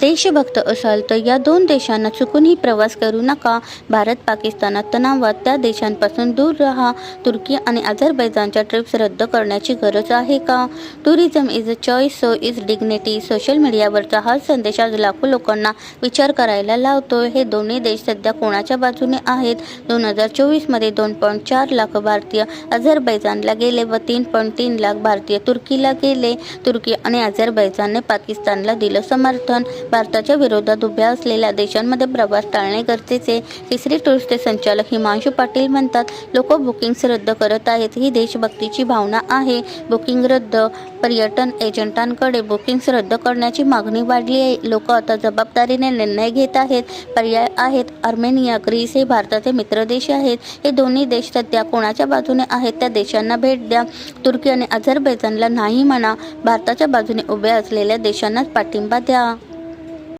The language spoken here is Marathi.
देशभक्त असाल तर या दोन देशांना चुकूनही प्रवास करू नका. भारत पाकिस्तानात तणावात त्या देशांपासून दूर राहा. तुर्की आणि अझरबैजानच्या ट्रिप्स रद्द करण्याची गरज आहे का? Tourism is a choice, so is dignity. Social मीडियावरचा हा संदेश आज लाखो लोकांना विचार करायला लावतोय. हे दोन्ही देश सध्या कोणाच्या बाजूने आहेत? 2024 मध्ये 2.4 लाख भारतीय अझरबैजानला गेले व 3.3 लाख भारतीय तुर्कीला गेले. तुर्की आणि अझरबैजानने पाकिस्तानला दिलं समर्थन. भारताच्या विरोधात उभ्या असलेल्या देशांमध्ये प्रवास टाळणे गरजेचे. तिसरी टूर्सचे संचालक हिमांशू पाटील म्हणतात, लोक बुकिंग्स रद्द करत आहेत. ही देशभक्तीची भावना आहे. बुकिंग रद्द. पर्यटन एजंटांकडे बुकिंग्स रद्द करण्याची मागणी वाढली आहे. लोक आता जबाबदारीने निर्णय घेत आहेत. पर्याय आहेत. आर्मेनिया, ग्रीस हे भारताचे मित्रदेश आहेत. हे दोन्ही देश सध्या कोणाच्या बाजूने आहेत त्या देशांना भेट द्या. तुर्की आणि अझरबैजानला नाही म्हणा. भारताच्या बाजूने उभ्या असलेल्या देशांनाच पाठिंबा द्या.